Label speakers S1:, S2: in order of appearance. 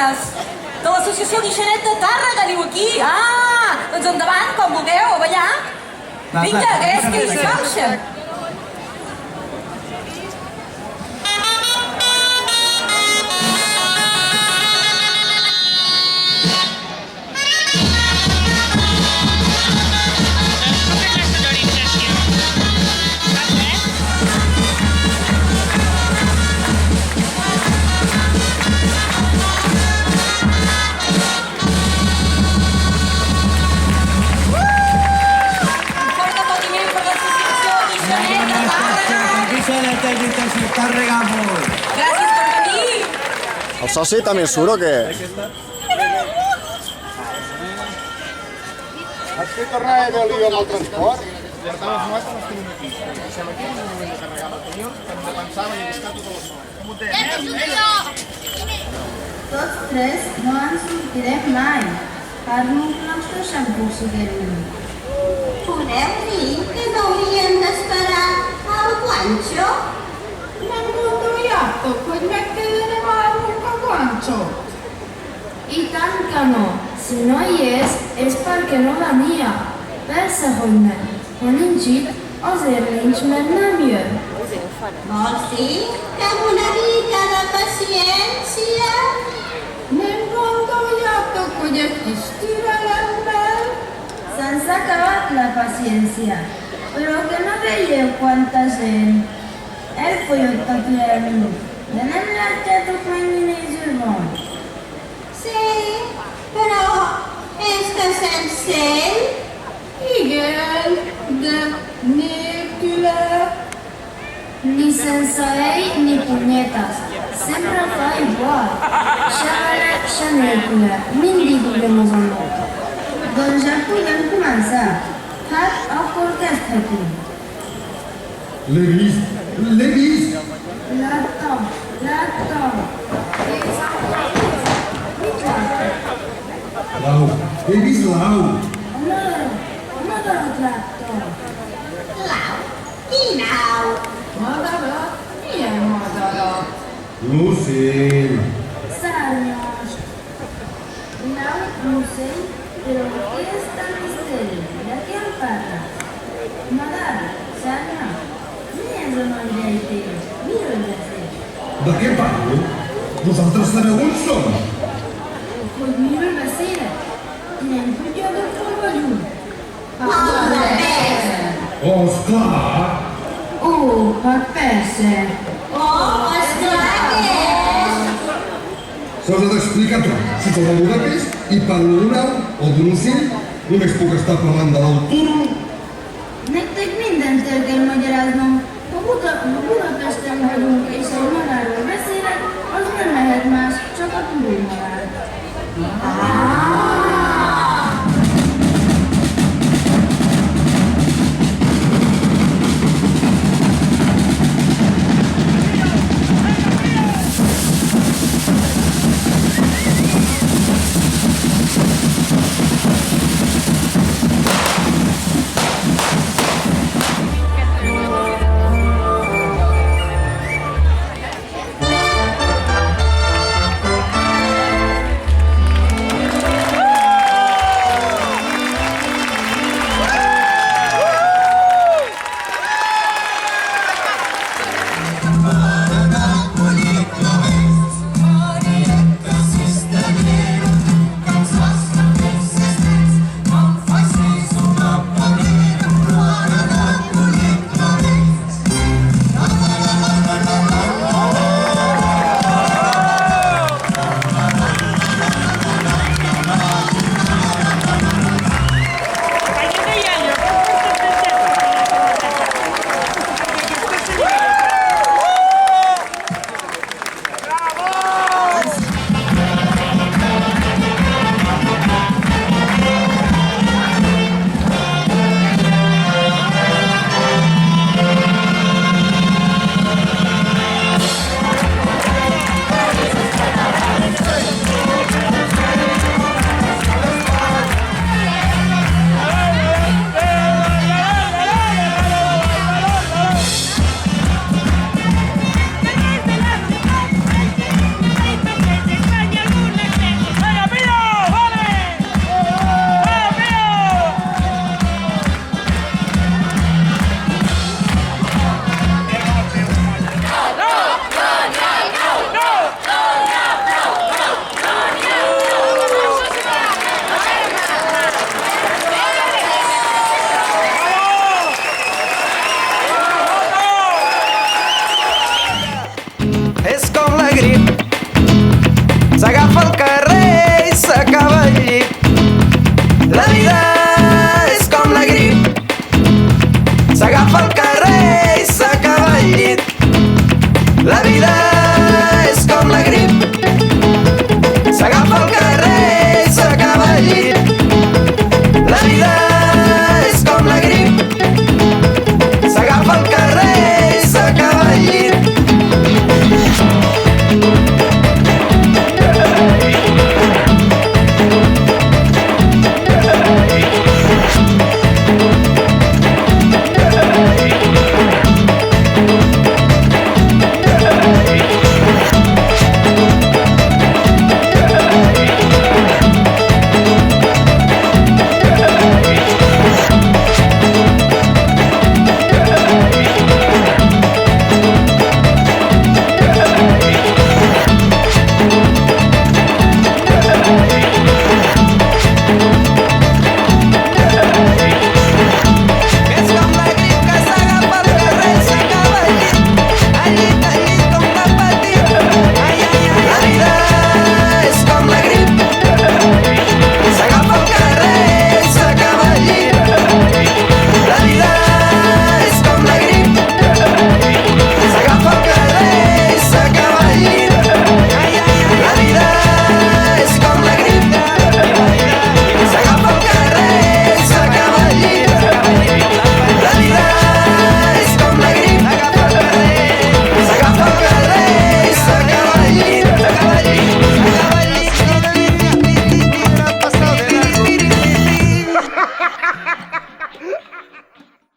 S1: membres de l'associació Guixanet de Tàrrega, diu aquí. Ah, doncs endavant, com vulgueu, a ballar. Vinga, gresca i salsa. Gràcies per venir.
S2: El soci també surt o què?
S3: Has fet tornar a haver lío amb el transport? Per tant, els nostres els tenim aquí. Deixem aquí, no hem de carregar el camió, hem de pensar i buscar totes les noves. Com ho tens?
S4: Tots tres no en sortirem mai. Per molt nostres se'n aconseguirem.
S5: Podeu dir que no hauríem d'esperar al guanxo?
S6: Nem gondoljátok, hogy meg kellene várnunk a guancsot?
S4: I tant que no. Si no hi és perquè no venia. Persze, hogy nem. Ha nincs itt, azért nincs, mert nem jön.
S5: Vols dir que amb una mica de paciència?
S6: Nem gondoljátok, hogy egy kis türelemmel?
S4: Se'ns ha acabat la paciència. Però que no veieu quanta gent. Elfogyott de nem látjátok, mennyi néző van?
S5: Sí, però és que se'n sent.
S6: Igen, de nélküle.
S4: Ni sense ell ni punyetes. Sempre fa igual. Se vale, se nélküle. Mindig ugyanaz a nota. Doncs ja podem començar. Hát, akkor kezdhetünk.
S3: L'he vist! L'he vist!
S4: Láttam. Mit láttam?
S3: L'au! He vist l'au!
S4: A madarat láttam.
S5: Lau, quin au?
S6: Madarat? Milyen madarat?
S3: L'ocell!
S4: Szárnyas. Lau, musell, però què és tan misteri? De què em parles? Madar, szárnyas. Mi és el nom d'ell teu? Miről beszél.
S3: De què parlo? Vosaltres sabeu on som?
S4: Hogy miről beszélek? Ti nem tudjátok, hol vagyunk?
S3: Oh, esclar!
S4: Ó, hát persze.
S5: Oh, esclar que és!
S3: Se us ha d'explicar tot. Si som a Budapest i parlo d'un au o d'un ocell, només puc estar parlant de l'autor.
S4: Nektek mindent el kell magyaráznom. Ha Budapesten vagyunk, és egy